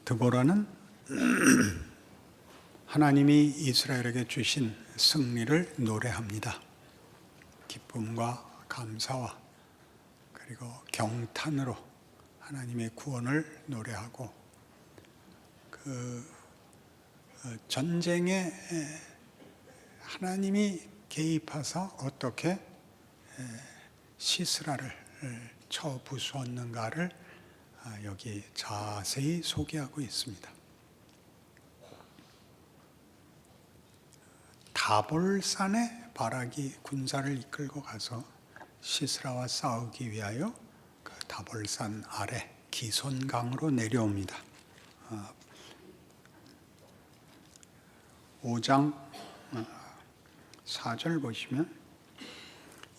드보라는 하나님이 이스라엘에게 주신 승리를 노래합니다. 기쁨과 감사와 그리고 경탄으로 하나님의 구원을 노래하고 전쟁에 하나님이 개입하사 어떻게 시스라를 쳐 부수었는가를 여기 자세히 소개하고 있습니다. 다볼산에 바락이 군사를 이끌고 가서 시스라와 싸우기 위하여 그 다볼산 아래 기손강으로 내려옵니다. 5장 4절 보시면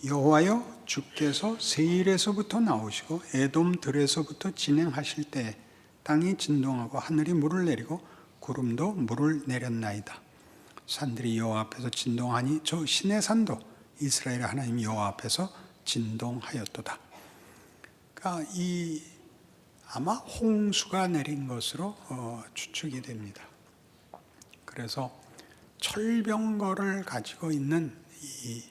여호와여 주께서 세일에서부터 나오시고 에돔 들에서부터 진행하실 때 땅이 진동하고 하늘이 물을 내리고 구름도 물을 내렸나이다. 산들이 여호와 앞에서 진동하니 저 신의 산도 이스라엘의 하나님 여호와 앞에서 진동하였도다. 그러니까 아마 홍수가 내린 것으로 추측이 됩니다. 그래서 철병거를 가지고 있는 이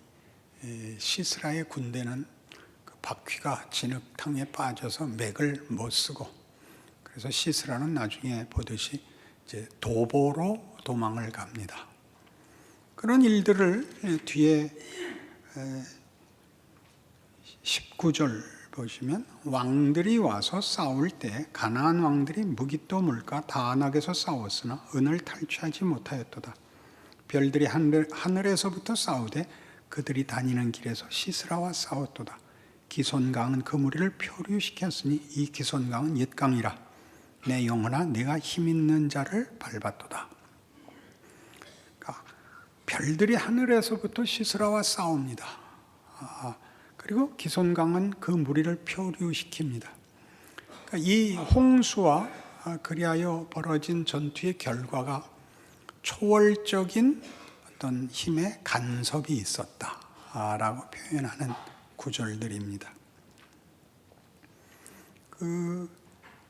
시스라의 군대는 그 바퀴가 진흙탕에 빠져서 맥을 못 쓰고, 그래서 시스라는 나중에 보듯이 이제 도보로 도망을 갑니다. 그런 일들을 뒤에 19절 보시면 왕들이 와서 싸울 때 가나안 왕들이 무깃도 물가 다안악에서 싸웠으나 은을 탈취하지 못하였도다. 별들이 하늘에서부터 싸우되 그들이 다니는 길에서 시스라와 싸웠도다. 기손강은 그 무리를 표류시켰으니 이 기손강은 옛강이라. 내 영혼아 내가 힘있는 자를 밟았도다. 그러니까 별들이 하늘에서부터 시스라와 싸웁니다. 그리고 기손강은 그 무리를 표류시킵니다. 그러니까 이 홍수와 그리하여 벌어진 전투의 결과가 초월적인 어떤 힘의 간섭이 있었다라고 표현하는 구절들입니다.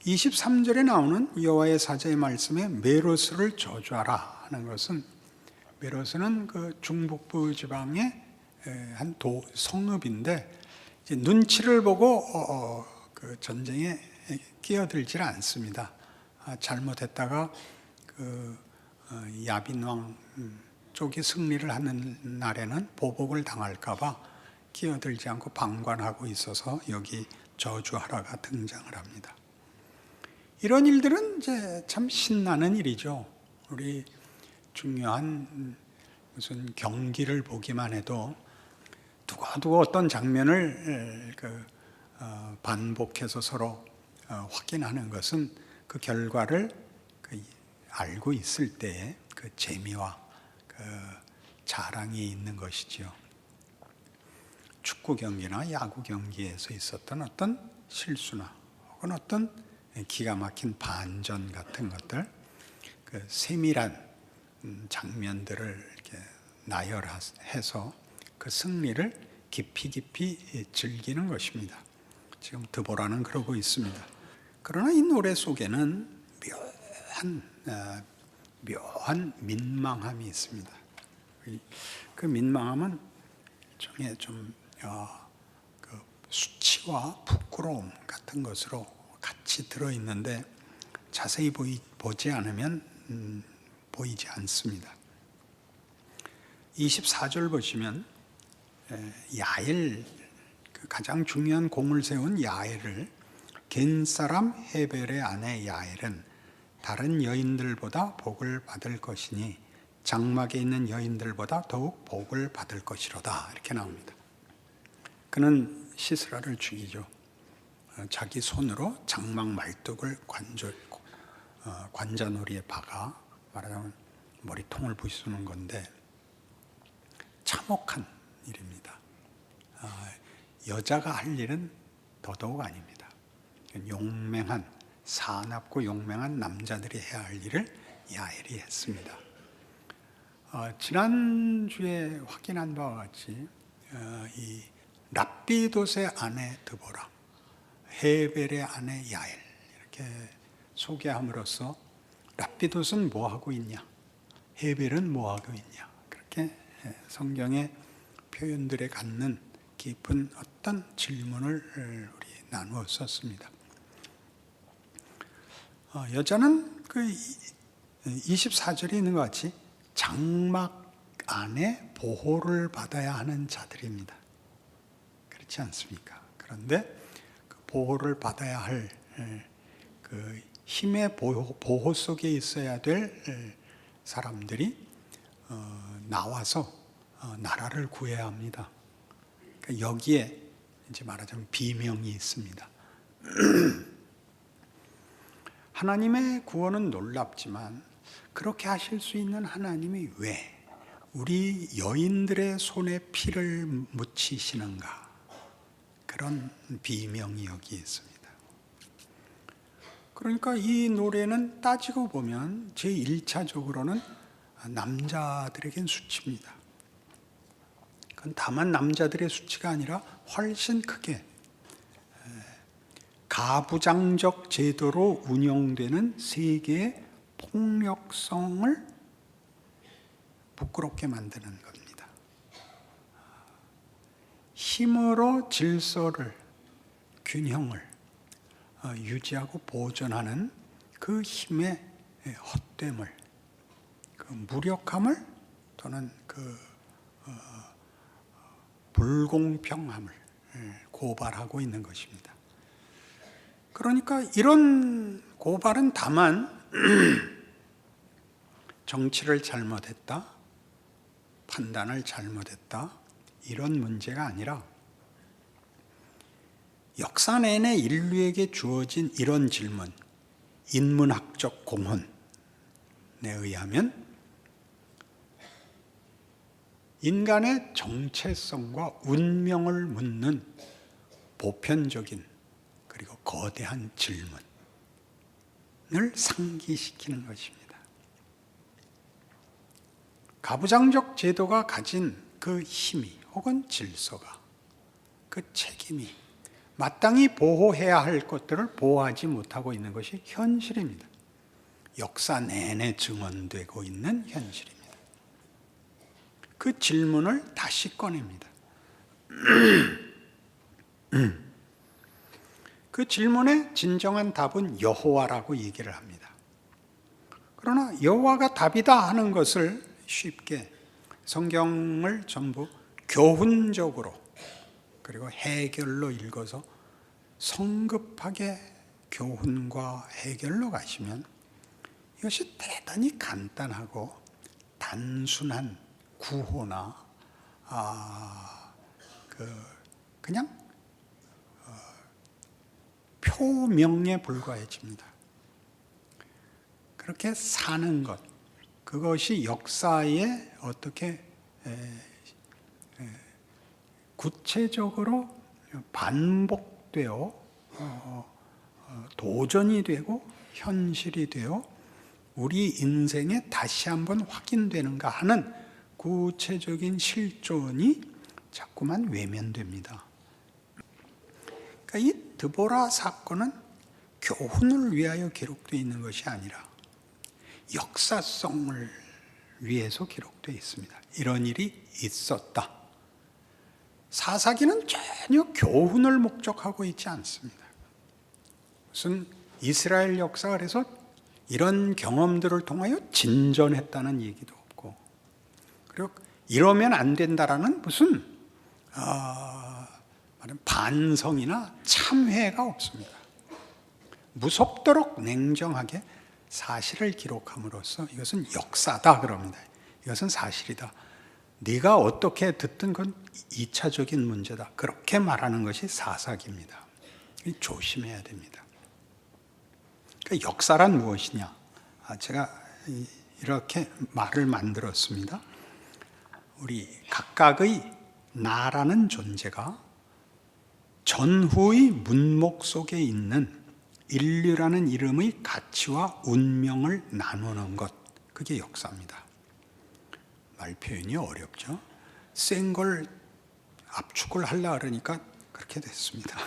23절에 나오는 여호와의 사자의 말씀에 메로스를 저주하라 하는 것은, 메로스는 그 중북부 지방의 한 성읍인데 이제 눈치를 보고 그 전쟁에 끼어들질 않습니다. 잘못했다가 그 야빈 왕 쪽이 승리를 하는 날에는 보복을 당할까봐 끼어들지 않고 방관하고 있어서 여기 저주하라가 등장을 합니다. 이런 일들은 이제 참 신나는 일이죠. 우리 중요한 무슨 경기를 보기만 해도 두고두고 어떤 장면을 반복해서 서로 확인하는 것은 그 결과를 알고 있을 때의 그 재미와 그 자랑이 있는 것이지요. 축구 경기나 야구 경기에서 있었던 어떤 실수나 혹은 어떤 기가 막힌 반전 같은 것들, 그 세밀한 장면들을 이렇게 나열해서 그 승리를 깊이 즐기는 것입니다. 지금 드보라는 그러고 있습니다. 그러나 이 노래 속에는 묘한 민망함이 있습니다. 그 민망함은 일종의 그 수치와 부끄러움 같은 것으로 같이 들어있는데 자세히 보지 않으면 보이지 않습니다. 24절 보시면 야엘, 그 가장 중요한 공을 세운 야엘을, 겐사람 헤벨의 아내 야엘은 다른 여인들보다 복을 받을 것이니 장막에 있는 여인들보다 더욱 복을 받을 것이로다. 이렇게 나옵니다. 그는 시스라를 죽이죠. 자기 손으로 장막 말뚝을 관자놀이에 박아, 말하자면 머리통을 부수는 건데 참혹한 일입니다. 여자가 할 일은 더더욱 아닙니다. 사납고 용맹한 남자들이 해야 할 일을 야엘이 했습니다. 지난주에 확인한 바와 같이 이 랍비돗의 아내 드보라, 헤벨의 아내 야엘, 이렇게 소개함으로써 랍비돗은 뭐 하고 있냐, 헤벨은 뭐 하고 있냐, 그렇게 성경의 표현들에 갖는 깊은 어떤 질문을 우리 나누었었습니다. 여자는 그 24절에 있는 것 같이 장막 안에 보호를 받아야 하는 자들입니다. 그렇지 않습니까? 그런데 그 보호를 받아야 할 그 힘의 보호 속에 있어야 될 사람들이 나와서 나라를 구해야 합니다. 그러니까 여기에 이제 말하자면 비명이 있습니다. 하나님의 구원은 놀랍지만 그렇게 하실 수 있는 하나님이 왜 우리 여인들의 손에 피를 묻히시는가? 그런 비명이 여기 있습니다. 그러니까 이 노래는 따지고 보면 제1차적으로는 남자들에겐 수치입니다. 그건 다만 남자들의 수치가 아니라 훨씬 크게 가부장적 제도로 운영되는 세계의 폭력성을 부끄럽게 만드는 겁니다. 힘으로 질서를, 균형을 유지하고 보존하는 그 힘의 헛됨을, 그 무력함을 또는 그 불공평함을 고발하고 있는 것입니다. 그러니까 이런 고발은 다만 정치를 잘못했다, 판단을 잘못했다, 이런 문제가 아니라 역사 내내 인류에게 주어진 이런 질문, 인문학적 공헌에 의하면 인간의 정체성과 운명을 묻는 보편적인 그리고 거대한 질문을 상기시키는 것입니다. 가부장적 제도가 가진 그 힘이 혹은 질서가, 그 책임이 마땅히 보호해야 할 것들을 보호하지 못하고 있는 것이 현실입니다. 역사 내내 증언되고 있는 현실입니다. 그 질문을 다시 꺼냅니다. 그 질문의 진정한 답은 여호와라고 얘기를 합니다. 그러나 여호와가 답이다 하는 것을 쉽게 성경을 전부 교훈적으로 그리고 해결로 읽어서 성급하게 교훈과 해결로 가시면 이것이 대단히 간단하고 단순한 구호나 그냥 표명에 불과해집니다. 그렇게 사는 것, 그것이 역사에 어떻게 구체적으로 반복되어 도전이 되고 현실이 되어 우리 인생에 다시 한번 확인되는가 하는 구체적인 실존이 자꾸만 외면됩니다. 그러니까 이 드보라 사건은 교훈을 위하여 기록되어 있는 것이 아니라 역사성을 위해서 기록되어 있습니다. 이런 일이 있었다. 사사기는 전혀 교훈을 목적하고 있지 않습니다. 무슨 이스라엘 역사가 그래서 이런 경험들을 통하여 진전했다는 얘기도 없고, 그리고 이러면 안 된다라는 무슨 반성이나 참회가 없습니다. 무섭도록 냉정하게 사실을 기록함으로써 이것은 역사다 그럽니다. 이것은 사실이다. 네가 어떻게 듣든 그건 2차적인 문제다. 그렇게 말하는 것이 사사기입니다. 조심해야 됩니다. 그러니까 역사란 무엇이냐? 제가 이렇게 말을 만들었습니다. 우리 각각의 나라는 존재가 전후의 문목 속에 있는 인류라는 이름의 가치와 운명을 나누는 것, 그게 역사입니다. 말 표현이 어렵죠. 센 걸 압축을 하려고 그러니까 그렇게 됐습니다.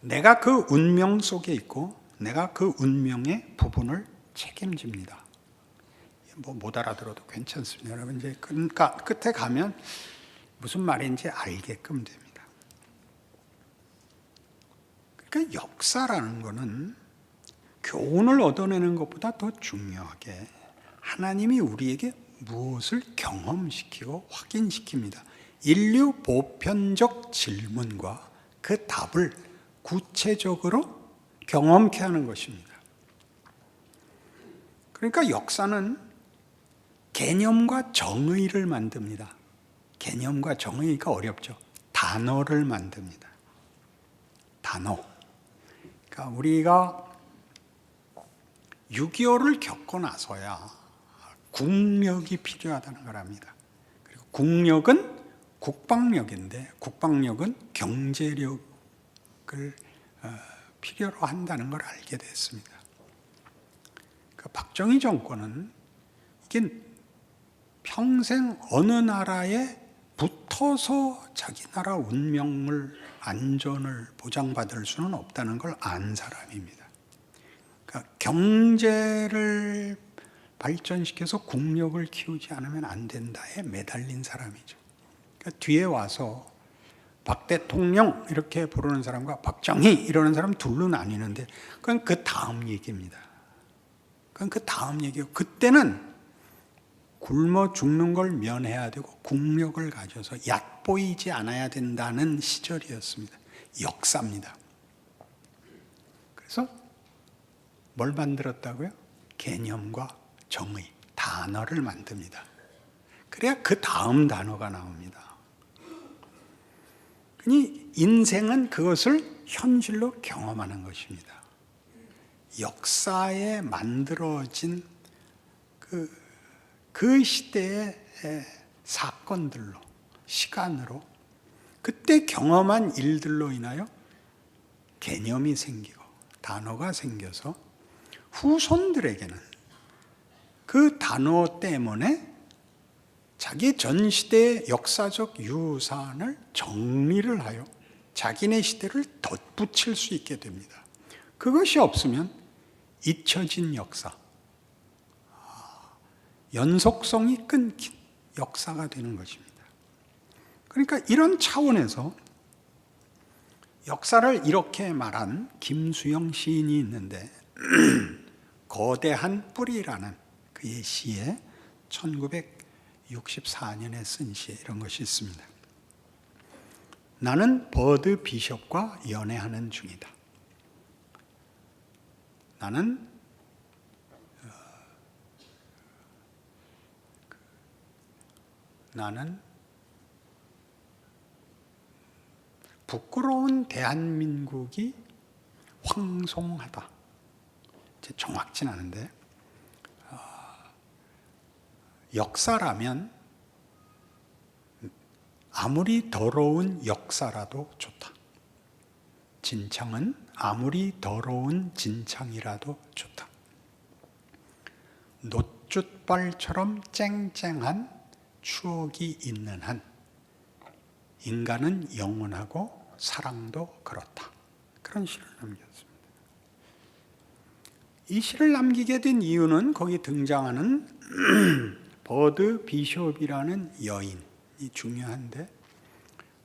내가 그 운명 속에 있고 내가 그 운명의 부분을 책임집니다. 못 알아들어도 괜찮습니다. 여러분 이제 끝에 가면 무슨 말인지 알게끔 됩니다. 그러니까 역사라는 것은 교훈을 얻어내는 것보다 더 중요하게 하나님이 우리에게 무엇을 경험시키고 확인시킵니다. 인류 보편적 질문과 그 답을 구체적으로 경험케 하는 것입니다. 그러니까 역사는 개념과 정의를 만듭니다. 개념과 정의가 어렵죠. 단어를 만듭니다. 단어. 그러니까 우리가 6.25를 겪고 나서야 국력이 필요하다는 걸 압니다. 그리고 국력은 국방력인데 국방력은 경제력을 필요로 한다는 걸 알게 됐습니다. 그러니까 박정희 정권은 이게 평생 어느 나라에 붙어서 자기 나라 운명을 안전을 보장받을 수는 없다는 걸 안 사람입니다. 그러니까 경제를 발전시켜서 국력을 키우지 않으면 안 된다에 매달린 사람이죠. 그러니까 뒤에 와서 박 대통령 이렇게 부르는 사람과 박정희 이러는 사람 둘로 나뉘는데 그건 그 다음 얘기입니다. 그건 그 다음 얘기고 그때는 굶어 죽는 걸 면해야 되고 국력을 가져서 얕보이지 않아야 된다는 시절이었습니다. 역사입니다. 그래서 뭘 만들었다고요? 개념과 정의, 단어를 만듭니다. 그래야 그 다음 단어가 나옵니다. 그러니 인생은 그것을 현실로 경험하는 것입니다. 역사에 만들어진 그 시대의 사건들로, 시간으로, 그때 경험한 일들로 인하여 개념이 생기고 단어가 생겨서 후손들에게는 그 단어 때문에 자기 전 시대의 역사적 유산을 정리를 하여 자기네 시대를 덧붙일 수 있게 됩니다. 그것이 없으면 잊혀진 역사, 연속성이 끊긴 역사가 되는 것입니다. 그러니까 이런 차원에서 역사를 이렇게 말한 김수영 시인이 있는데 거대한 뿌리라는 그의 시에 1964년에 쓴 시에 이런 것이 있습니다. 나는 버드 비숍과 연애하는 중이다. 나는 부끄러운 대한민국이 황송하다. 정확진 않은데 역사라면 아무리 더러운 역사라도 좋다. 진창은 아무리 더러운 진창이라도 좋다. 노룻발처럼 쨍쨍한 추억이 있는 한 인간은 영원하고 사랑도 그렇다. 그런 시를 남겼습니다. 이 시를 남기게 된 이유는 거기 등장하는 버드 비숍이라는 여인이 중요한데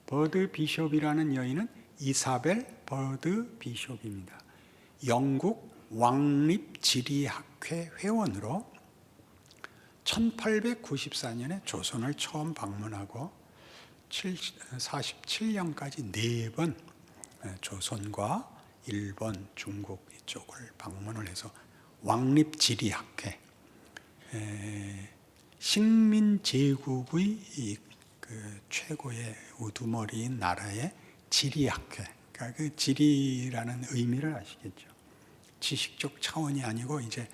버드 비숍이라는 여인은 이사벨 버드 비숍입니다. 영국 왕립지리학회 회원으로 1894년에 조선을 처음 방문하고 47년까지 4번 조선과 일본, 중국 이쪽을 방문을 해서 왕립지리학회, 식민제국의 그 최고의 우두머리인 나라의 지리학회, 그러니까 그 지리라는 의미를 아시겠죠? 지식적 차원이 아니고 이제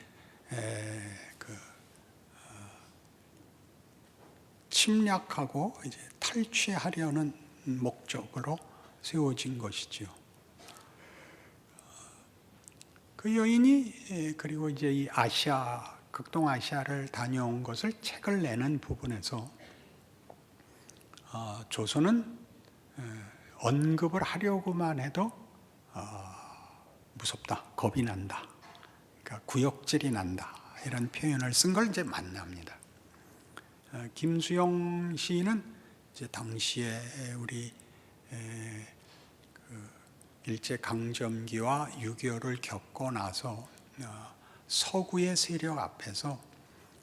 침략하고 이제 탈취하려는 목적으로 세워진 것이지요. 그 여인이 그리고 이제 이 아시아, 극동아시아를 다녀온 것을 책을 내는 부분에서 조선은 언급을 하려고만 해도 무섭다, 겁이 난다, 그러니까 구역질이 난다, 이런 표현을 쓴 걸 이제 만납니다. 김수영 시인은 이제 당시에 우리 일제 강점기와 6.25를 겪고 나서 서구의 세력 앞에서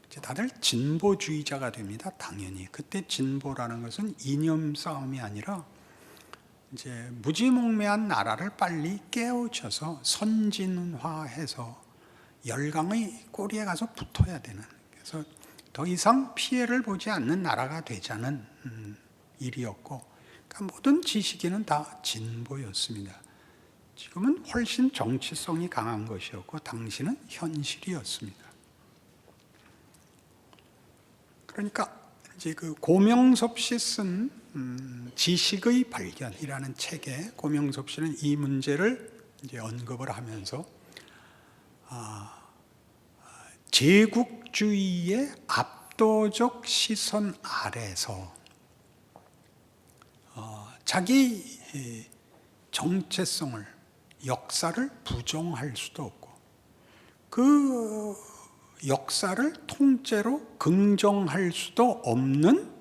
이제 다들 진보주의자가 됩니다. 당연히 그때 진보라는 것은 이념 싸움이 아니라 이제 무지몽매한 나라를 빨리 깨우쳐서 선진화해서 열강의 꼬리에 가서 붙어야 되는, 그래서 더 이상 피해를 보지 않는 나라가 되자는 일이었고, 그러니까 모든 지식인은 다 진보였습니다. 지금은 훨씬 정치성이 강한 것이었고 당시는 현실이었습니다. 그러니까 이제 그 고명섭 씨 쓴 지식의 발견이라는 책에 고명섭 씨는 이 문제를 이제 언급을 하면서 제국주의의 압도적 시선 아래서 자기 정체성을, 역사를 부정할 수도 없고 그 역사를 통째로 긍정할 수도 없는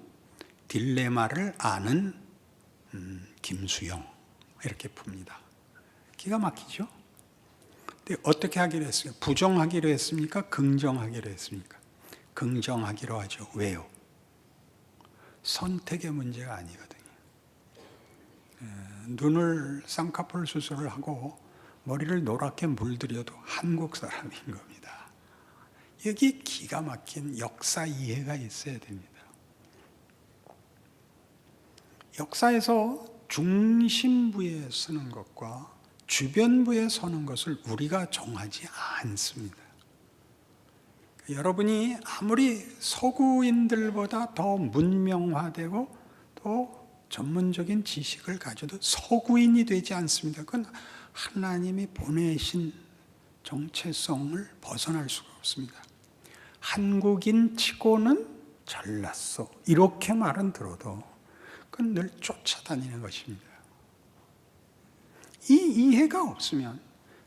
딜레마를 아는 김수영, 이렇게 풉니다. 기가 막히죠? 근데 어떻게 하기로 했어요? 부정하기로 했습니까? 긍정하기로 했습니까? 긍정하기로 하죠. 왜요? 선택의 문제가 아니거든요. 눈을 쌍꺼풀 수술을 하고 머리를 노랗게 물들여도 한국 사람인 겁니다. 여기 기가 막힌 역사 이해가 있어야 됩니다. 역사에서 중심부에 서는 것과 주변부에 서는 것을 우리가 정하지 않습니다. 여러분이 아무리 서구인들보다 더 문명화되고 또 전문적인 지식을 가져도 서구인이 되지 않습니다. 그건 하나님이 보내신 정체성을 벗어날 수가 없습니다. 한국인 치고는 잘났어, 이렇게 말은 들어도 그건 늘 쫓아다니는 것입니다. 이 이해가 없으면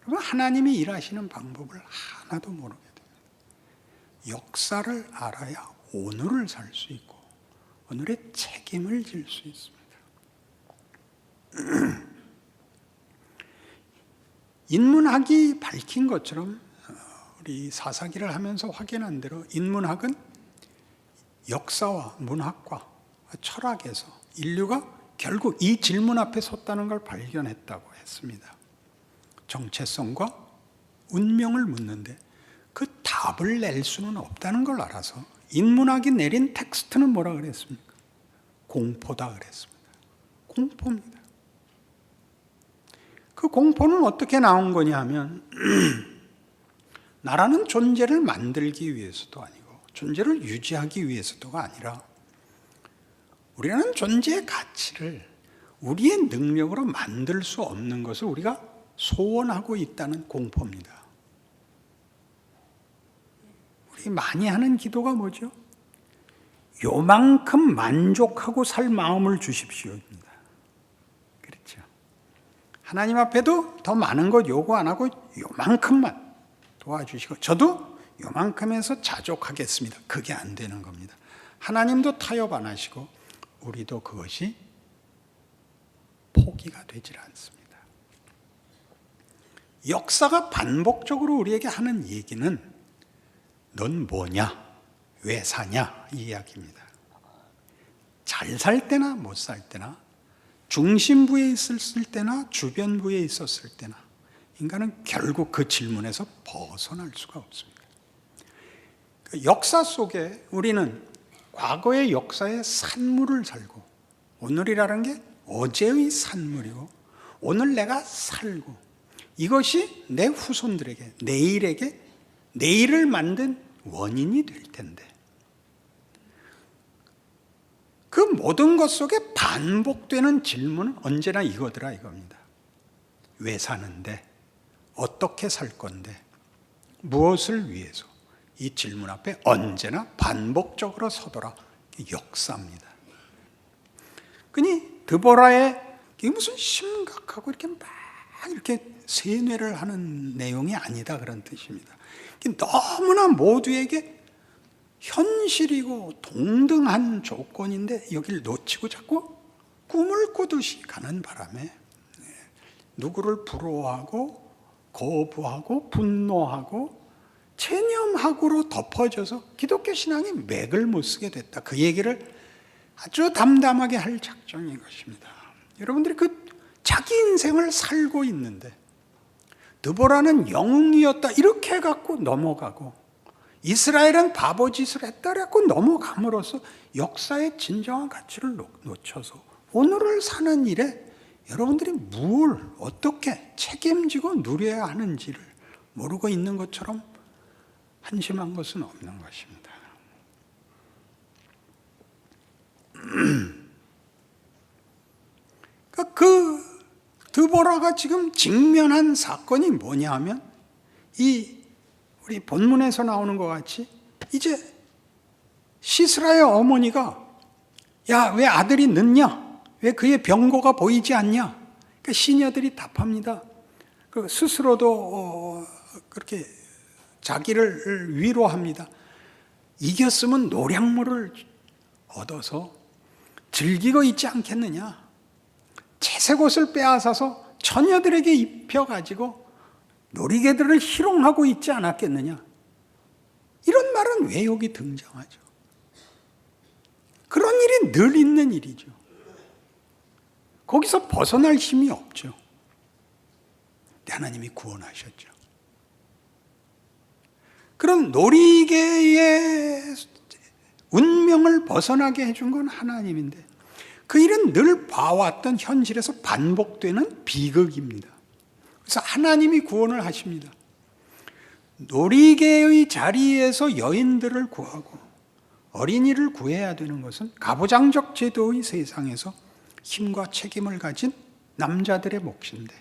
하나님이 일하시는 방법을 하나도 모르게 됩니다. 역사를 알아야 오늘을 살 수 있고 오늘의 책임을 질 수 있습니다. 인문학이 밝힌 것처럼 우리 사사기를 하면서 확인한 대로 인문학은 역사와 문학과 철학에서 인류가 결국 이 질문 앞에 섰다는 걸 발견했다고 했습니다. 정체성과 운명을 묻는데 그 답을 낼 수는 없다는 걸 알아서 인문학이 내린 텍스트는 뭐라 그랬습니까? 공포다 그랬습니다. 공포입니다. 그 공포는 어떻게 나온 거냐 하면 나라는 존재를 만들기 위해서도 아니고 존재를 유지하기 위해서도가 아니라 우리라는 존재의 가치를 우리의 능력으로 만들 수 없는 것을 우리가 소원하고 있다는 공포입니다. 우리 많이 하는 기도가 뭐죠? 요만큼 만족하고 살 마음을 주십시오입니다. 그렇죠? 하나님 앞에도 더 많은 것 요구 안 하고 요만큼만 도와주시고 저도 요만큼에서 자족하겠습니다. 그게 안 되는 겁니다. 하나님도 타협 안 하시고 우리도 그것이 포기가 되질 않습니다. 역사가 반복적으로 우리에게 하는 얘기는 넌 뭐냐? 왜 사냐? 이 이야기입니다. 잘 살 때나 못 살 때나 중심부에 있었을 때나 주변부에 있었을 때나 인간은 결국 그 질문에서 벗어날 수가 없습니다. 역사 속에 우리는 과거의 역사의 산물을 살고 오늘이라는 게 어제의 산물이고 오늘 내가 살고 이것이 내 후손들에게 내일을 만든 원인이 될 텐데 그 모든 것 속에 반복되는 질문은 언제나 이거더라 이겁니다. 왜 사는데? 어떻게 살 건데? 무엇을 위해서? 이 질문 앞에 언제나 반복적으로 서더라. 역사입니다. 그니 드보라의 이게 무슨 심각하고 이렇게 막 이렇게 세뇌를 하는 내용이 아니다, 그런 뜻입니다. 너무나 모두에게 현실이고 동등한 조건인데 여기를 놓치고 자꾸 꿈을 꾸듯이 가는 바람에 누구를 부러워하고 거부하고 분노하고 체념학으로 덮어져서 기독교 신앙이 맥을 못 쓰게 됐다. 그 얘기를 아주 담담하게 할 작정인 것입니다. 여러분들이 자기 인생을 살고 있는데 드보라는 영웅이었다 이렇게 해갖고 넘어가고 이스라엘은 바보짓을 했다 그래갖고 넘어감으로써 역사의 진정한 가치를 놓쳐서 오늘을 사는 일에 여러분들이 뭘 어떻게 책임지고 누려야 하는지를 모르고 있는 것처럼 한심한 것은 없는 것입니다. 그 드보라가 지금 직면한 사건이 뭐냐 하면 우리 본문에서 나오는 것 같이 이제 시스라의 어머니가 야, 왜 아들이 늦냐? 왜 그의 병고가 보이지 않냐? 그러니까 시녀들이 답합니다. 스스로도 그렇게 자기를 위로합니다. 이겼으면 노량물을 얻어서 즐기고 있지 않겠느냐? 채색 옷을 빼앗아서 처녀들에게 입혀가지고 놀이개들을 희롱하고 있지 않았겠느냐? 이런 말은 왜 여기 등장하죠? 그런 일이 늘 있는 일이죠. 거기서 벗어날 힘이 없죠. 하나님이 구원하셨죠. 그런 놀이개의 운명을 벗어나게 해준 건 하나님인데 그 일은 늘 봐왔던 현실에서 반복되는 비극입니다. 그래서 하나님이 구원을 하십니다. 놀이개의 자리에서 여인들을 구하고 어린이를 구해야 되는 것은 가부장적 제도의 세상에서 힘과 책임을 가진 남자들의 몫인데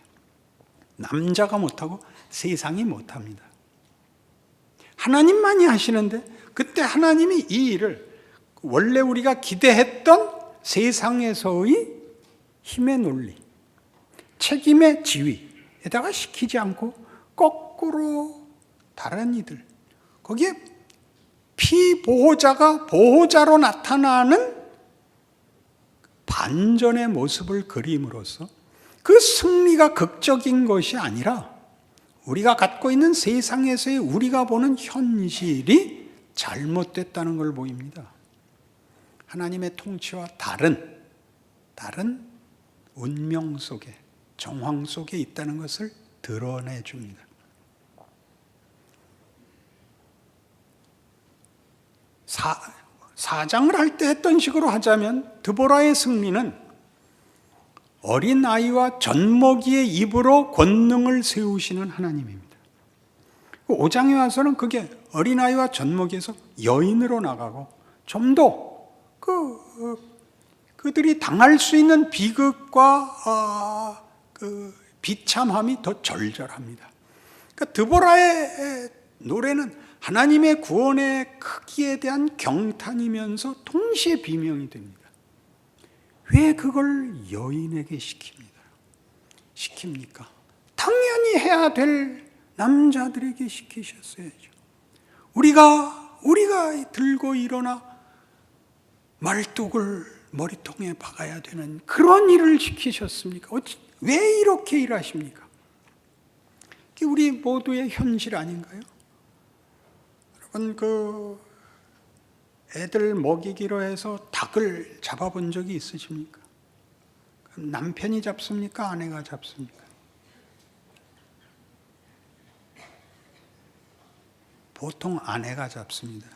남자가 못하고 세상이 못합니다. 하나님만이 하시는데 그때 하나님이 이 일을 원래 우리가 기대했던 세상에서의 힘의 논리, 책임의 지위에다가 시키지 않고 거꾸로 다른 이들, 거기에 피보호자가 보호자로 나타나는 반전의 모습을 그림으로써 그 승리가 극적인 것이 아니라 우리가 갖고 있는 세상에서의 우리가 보는 현실이 잘못됐다는 걸 보입니다. 하나님의 통치와 다른 운명 속에, 정황 속에 있다는 것을 드러내 줍니다. 사장을 할 때 했던 식으로 하자면 드보라의 승리는 어린아이와 젖먹이의 입으로 권능을 세우시는 하나님입니다. 5장에 와서는 그게 어린아이와 젖먹이에서 여인으로 나가고 좀 더 그들이 당할 수 있는 비극과 비참함이 더 절절합니다. 그러니까 드보라의 노래는 하나님의 구원의 크기에 대한 경탄이면서 동시에 비명이 됩니다. 왜 그걸 여인에게 시킵니까? 당연히 해야 될 남자들에게 시키셨어야죠. 우리가 들고 일어나 말뚝을 머리통에 박아야 되는 그런 일을 시키셨습니까? 왜 이렇게 일하십니까? 그게 우리 모두의 현실 아닌가요? 여러분, 애들 먹이기로 해서 닭을 잡아본 적이 있으십니까? 남편이 잡습니까? 아내가 잡습니까? 보통 아내가 잡습니다.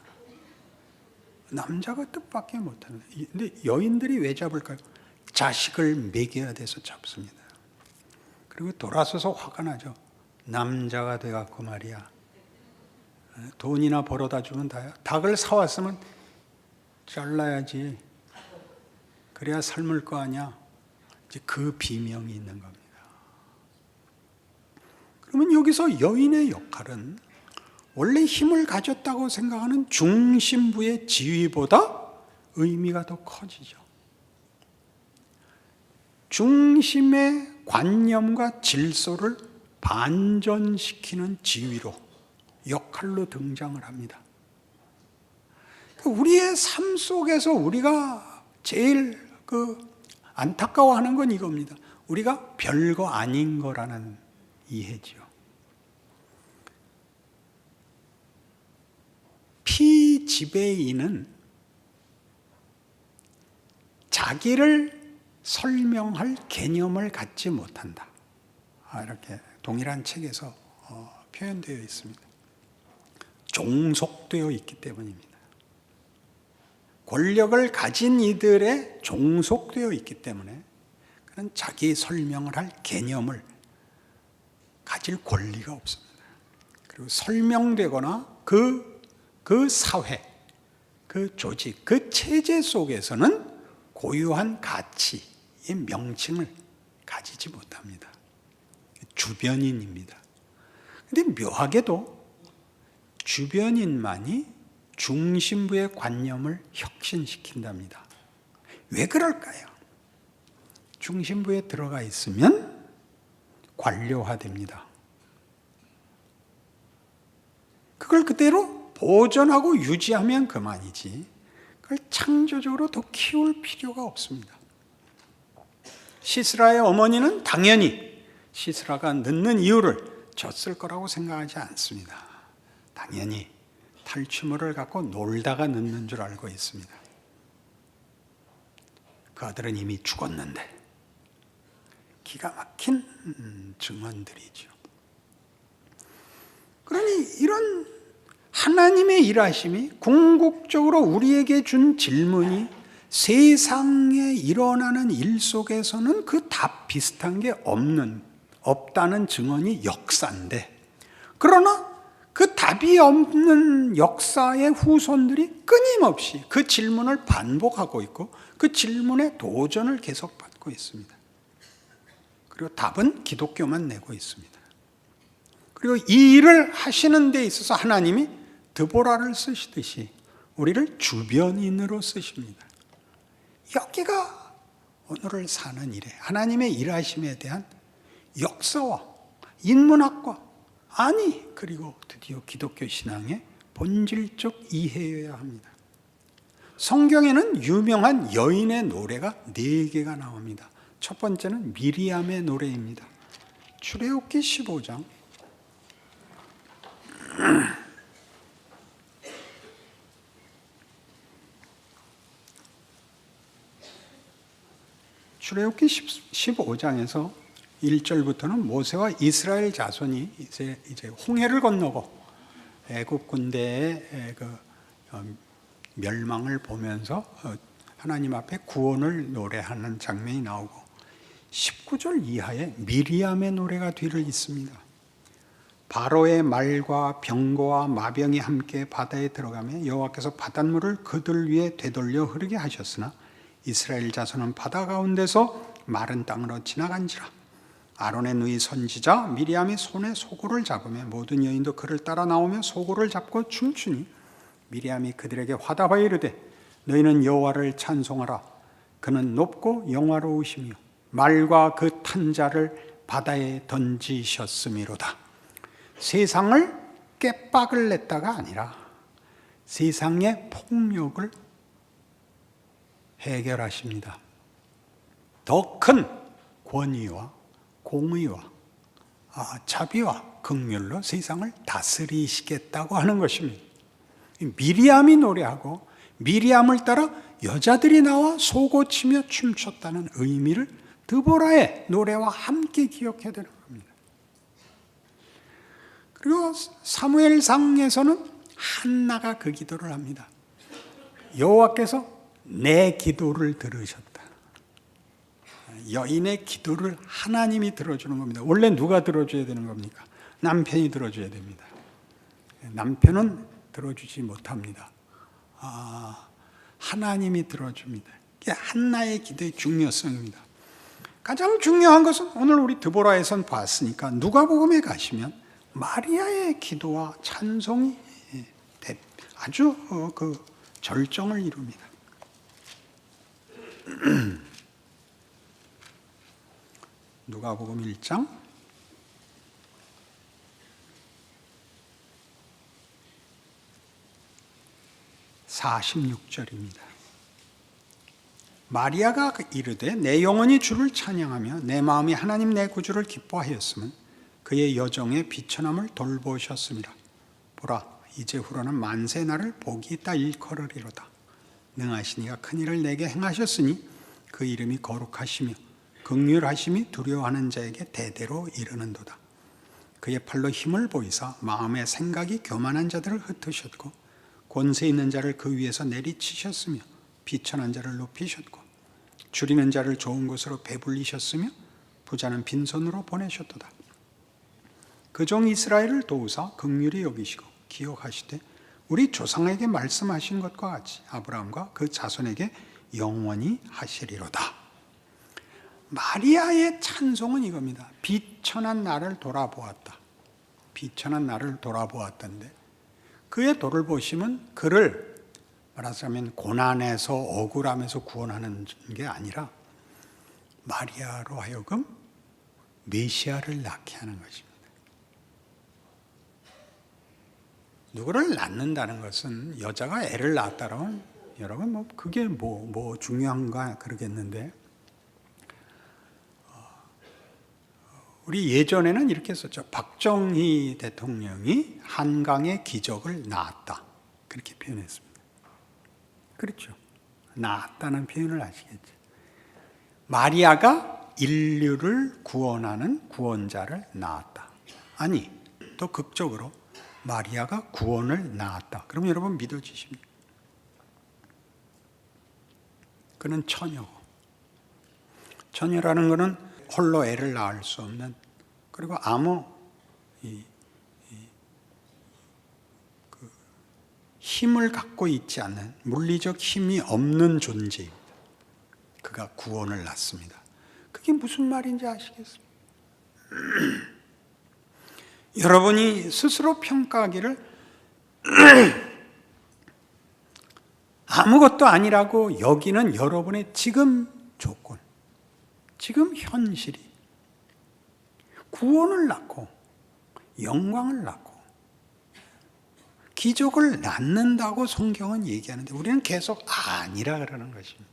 남자가 뜻밖의 못합니다. 근데 여인들이 왜 잡을까요? 자식을 먹여야 돼서 잡습니다. 그리고 돌아서서 화가 나죠. 남자가 돼갖고 말이야. 돈이나 벌어다 주면 다야. 닭을 사왔으면 잘라야지. 그래야 삶을 거 아니야. 이제 그 비명이 있는 겁니다. 그러면 여기서 여인의 역할은 원래 힘을 가졌다고 생각하는 중심부의 지위보다 의미가 더 커지죠. 중심의 관념과 질서를 반전시키는 지위로, 역할로 등장을 합니다. 우리의 삶 속에서 우리가 제일 안타까워하는 건 이겁니다. 우리가 별거 아닌 거라는 이해지요. 피지배인은 자기를 설명할 개념을 갖지 못한다. 이렇게 동일한 책에서 표현되어 있습니다. 종속되어 있기 때문입니다. 권력을 가진 이들의 종속되어 있기 때문에 그는 자기 설명을 할 개념을 가질 권리가 없습니다. 그리고 설명되거나 그 사회, 그 조직, 그 체제 속에서는 고유한 가치의 명칭을 가지지 못합니다. 주변인입니다. 그런데 묘하게도 주변인만이 중심부의 관념을 혁신시킨답니다. 왜 그럴까요? 중심부에 들어가 있으면 관료화됩니다. 그걸 그대로 보존하고 유지하면 그만이지, 그걸 창조적으로 더 키울 필요가 없습니다. 시스라의 어머니는 당연히 시스라가 늦는 이유를 졌을 거라고 생각하지 않습니다. 당연히 탈취물을 갖고 놀다가 늦는 줄 알고 있습니다. 그 아들은 이미 죽었는데. 기가 막힌 증언들이죠. 그러니 이런 하나님의 일하심이 궁극적으로 우리에게 준 질문이 세상에 일어나는 일 속에서는 그 답 비슷한 게 없다는 증언이 역사인데, 그러나 그 답이 없는 역사의 후손들이 끊임없이 그 질문을 반복하고 있고 그 질문에 도전을 계속 받고 있습니다. 그리고 답은 기독교만 내고 있습니다. 그리고 이 일을 하시는 데 있어서 하나님이 드보라를 쓰시듯이 우리를 주변인으로 쓰십니다. 여기가 오늘을 사는 일에 하나님의 일하심에 대한 역사와 인문학과, 그리고 드디어 기독교 신앙의 본질적 이해여야 합니다. 성경에는 유명한 여인의 노래가 4개가 나옵니다. 첫 번째는 미리암의 노래입니다. 출애굽기 15장 출애굽기 15장에서 1절부터는 모세와 이스라엘 자손이 이제 홍해를 건너고 애굽 군대의 멸망을 보면서 하나님 앞에 구원을 노래하는 장면이 나오고, 19절 이하에 미리암의 노래가 뒤를 잇습니다. 바로의 말과 병거와 마병이 함께 바다에 들어가며 여호와께서 바닷물을 그들 위에 되돌려 흐르게 하셨으나 이스라엘 자손은 바다 가운데서 마른 땅으로 지나간지라. 아론의 누이 선지자 미리암이 손에 소고를 잡으며 모든 여인도 그를 따라 나오며 소고를 잡고 춤추니 미리암이 그들에게 화답하여 이르되 너희는 여호와를 찬송하라. 그는 높고 영화로우시며 말과 그 탄 자를 바다에 던지셨음이로다. 세상을 깨박을 냈다가 아니라 세상의 폭력을 해결하십니다. 더 큰 권위와 공의와 자비와 긍휼로 세상을 다스리시겠다고 하는 것입니다. 미리암이 노래하고 미리암을 따라 여자들이 나와 소고치며 춤췄다는 의미를 드보라의 노래와 함께 기억해야 되는 겁니다. 그리고 사무엘상에서는 한나가 그 기도를 합니다. 여호와께서 내 기도를 들으셨다. 여인의 기도를 하나님이 들어주는 겁니다. 원래 누가 들어줘야 되는 겁니까? 남편이 들어줘야 됩니다. 남편은 들어주지 못합니다. 하나님이 들어줍니다. 이게 한나의 기도의 중요성입니다. 가장 중요한 것은 오늘 우리 드보라에선 봤으니까 누가복음에 가시면 마리아의 기도와 찬송이 아주 그 절정을 이룹니다. 누가복음 1장 46절입니다. 마리아가 이르되 내 영혼이 주를 찬양하며 내 마음이 하나님 내 구주를 기뻐하였으면 그의 여정에 비천함을 돌보셨습니다. 보라, 이제후로는 만세 나를 복이 있다 일컬으리로다. 능하신 이가 큰 일을 내게 행하셨으니 그 이름이 거룩하시며 긍휼하심이 두려워하는 자에게 대대로 이르는도다. 그의 팔로 힘을 보이사 마음의 생각이 교만한 자들을 흩으셨고 권세 있는 자를 그 위에서 내리치셨으며 비천한 자를 높이셨고 줄이는 자를 좋은 곳으로 배불리셨으며 부자는 빈손으로 보내셨도다. 그 종 이스라엘을 도우사 긍휼히 여기시고 기억하시되 우리 조상에게 말씀하신 것과 같이 아브라함과 그 자손에게 영원히 하시리로다. 마리아의 찬송은 이겁니다. 비천한 나를 돌아보았다. 비천한 나를 돌아보았던데 그의 돌보심은 그를 말하자면 고난에서 억울함에서 구원하는 게 아니라 마리아로 하여금 메시아를 낳게 하는 것입니다. 누구를 낳는다는 것은 여자가 애를 낳았다면 여러분 그게 뭐 중요한가 그러겠는데 우리 예전에는 이렇게 썼죠. 박정희 대통령이 한강의 기적을 낳았다. 그렇게 표현했습니다. 그렇죠. 낳았다는 표현을 아시겠죠. 마리아가 인류를 구원하는 구원자를 낳았다. 아니, 더 극적으로 마리아가 구원을 낳았다. 그럼 여러분 믿어지십니까? 그는 처녀고. 처녀라는 것은 홀로 애를 낳을 수 없는 그리고 아무 힘을 갖고 있지 않는 물리적 힘이 없는 존재입니다. 그가 구원을 낳습니다. 그게 무슨 말인지 아시겠습니까? 여러분이 스스로 평가하기를 아무것도 아니라고 여기는 여러분의 지금 조건, 지금 현실이 구원을 낳고 영광을 낳고 기적을 낳는다고 성경은 얘기하는데 우리는 계속 아니라 그러는 것입니다.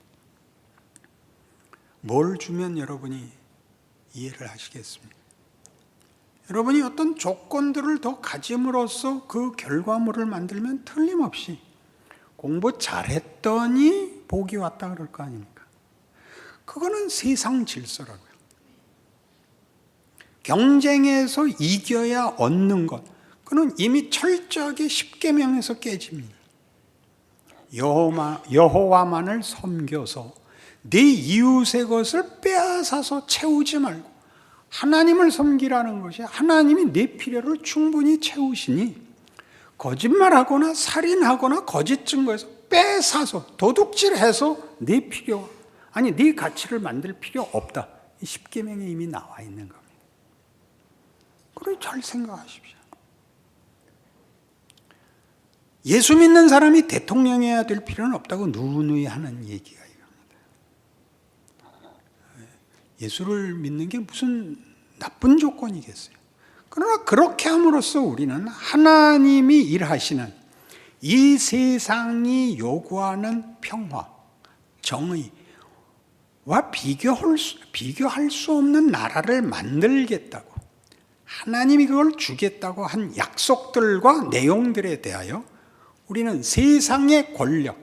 뭘 주면 여러분이 이해를 하시겠습니까? 여러분이 어떤 조건들을 더 가짐으로써 그 결과물을 만들면 틀림없이 공부 잘했더니 복이 왔다 그럴 거 아닙니까? 그거는 세상 질서라고요. 경쟁에서 이겨야 얻는 것, 그는 이미 철저하게 십계명에서 깨집니다. 여호와만을 섬겨서 네 이웃의 것을 빼앗아서 채우지 말고 하나님을 섬기라는 것이 하나님이 내 필요를 충분히 채우시니 거짓말하거나 살인하거나 거짓 증거해서 빼앗아서 도둑질해서 내 필요 아니 네 가치를 만들 필요 없다. 이 십계명에 이미 나와 있는 겁니다. 그걸 잘 생각하십시오. 예수 믿는 사람이 대통령이어야 될 필요는 없다고 누누이 하는 얘기가 이겁니다. 예수를 믿는 게 무슨 나쁜 조건이겠어요. 그러나 그렇게 함으로써 우리는 하나님이 일하시는 이 세상이 요구하는 평화, 정의와 비교할 수 없는 나라를 만들겠다고 하나님이 그걸 주겠다고 한 약속들과 내용들에 대하여 우리는 세상의 권력,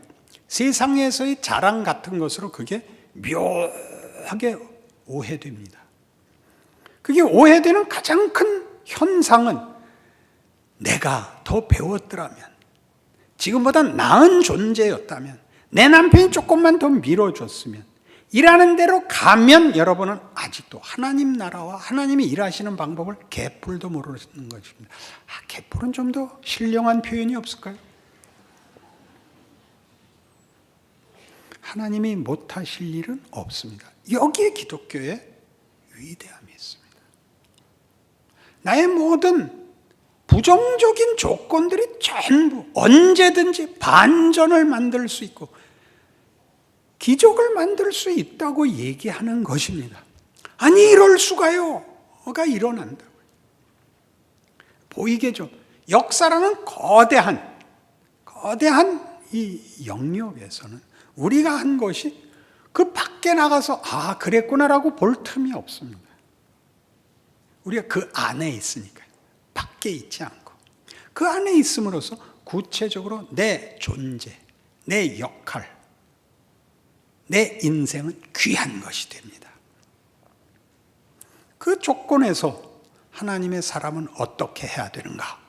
세상에서의 자랑 같은 것으로 그게 묘하게 오해됩니다. 그게 오해되는 가장 큰 현상은 내가 더 배웠더라면, 지금보다 나은 존재였다면, 내 남편이 조금만 더 밀어줬으면, 일하는 대로 가면 여러분은 아직도 하나님 나라와 하나님이 일하시는 방법을 개뿔도 모르는 것입니다. 개뿔은 좀 더 신령한 표현이 없을까요? 하나님이 못하실 일은 없습니다. 여기에 기독교의 위대함이 있습니다. 나의 모든 부정적인 조건들이 전부 언제든지 반전을 만들 수 있고 기적을 만들 수 있다고 얘기하는 것입니다. 아니 이럴 수가요가 일어난다고요. 보이게죠. 역사라는 거대한 이 영역에서는 우리가 한 것이 그 밖에 나가서 그랬구나라고 볼 틈이 없습니다. 우리가 그 안에 있으니까요. 밖에 있지 않고 그 안에 있음으로써 구체적으로 내 존재, 내 역할, 내 인생은 귀한 것이 됩니다. 그 조건에서 하나님의 사람은 어떻게 해야 되는가?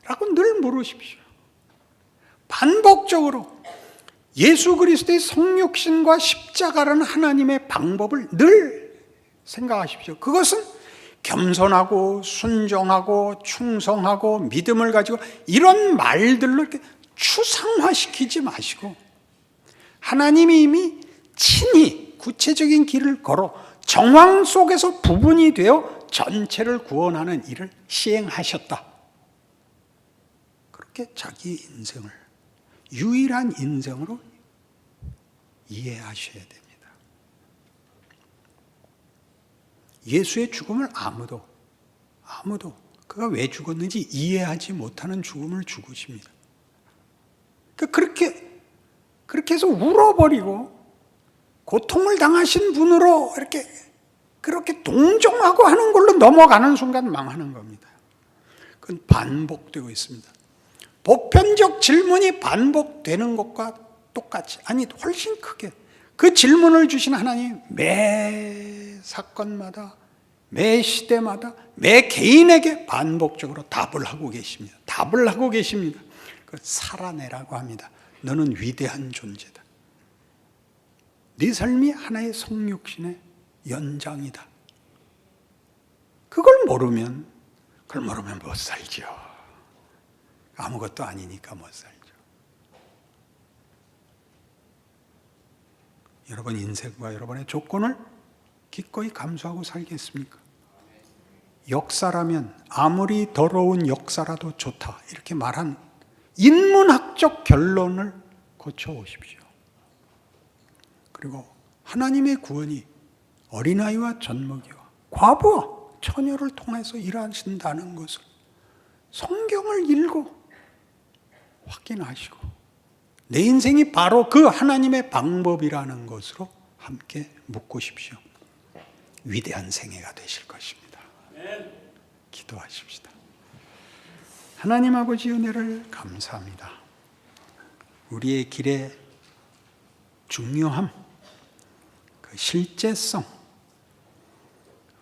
라고 늘 물으십시오. 반복적으로 예수 그리스도의 성육신과 십자가라는 하나님의 방법을 늘 생각하십시오. 그것은 겸손하고 순종하고 충성하고 믿음을 가지고 이런 말들로 이렇게 추상화시키지 마시고 하나님이 이미 친히 구체적인 길을 걸어 정황 속에서 부분이 되어 전체를 구원하는 일을 시행하셨다. 그렇게 자기 인생을 유일한 인생으로 이해하셔야 됩니다. 예수의 죽음을 아무도 그가 왜 죽었는지 이해하지 못하는 죽음을 죽으십니다. 그렇게 해서 울어버리고 고통을 당하신 분으로 그렇게 동정하고 하는 걸로 넘어가는 순간 망하는 겁니다. 그건 반복되고 있습니다. 보편적 질문이 반복되는 것과 똑같이, 아니 훨씬 크게 그 질문을 주신 하나님 매 사건마다 매 시대마다 매 개인에게 반복적으로 답을 하고 계십니다. 답을 하고 계십니다. 그 살아내라고 합니다. 너는 위대한 존재다. 네 삶이 하나의 성육신의 연장이다. 그걸 모르면 못 살죠. 아무것도 아니니까 못 살죠. 여러분 인생과 여러분의 조건을 기꺼이 감수하고 살겠습니까? 역사라면 아무리 더러운 역사라도 좋다 이렇게 말한 인문학적 결론을 거쳐오십시오. 그리고 하나님의 구원이 어린아이와 젖먹이와 과부와 처녀를 통해서 일하신다는 것을 성경을 읽고 확인하시고 내 인생이 바로 그 하나님의 방법이라는 것으로 함께 묵고십시오. 위대한 생애가 되실 것입니다. 기도하십시다. 하나님 아버지 은혜를 감사합니다. 우리의 길의 중요함, 그 실제성,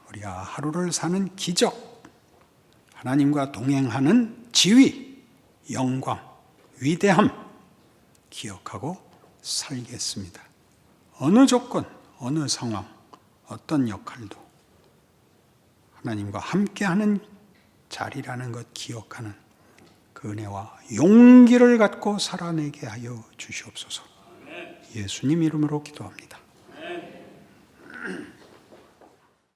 우리가 하루를 사는 기적, 하나님과 동행하는 지위, 영광, 위대함 기억하고 살겠습니다. 어느 조건, 어느 상황, 어떤 역할도 하나님과 함께하는 자리라는 것 기억하는 그 은혜와 용기를 갖고 살아내게 하여 주시옵소서. 예수님 이름으로 기도합니다.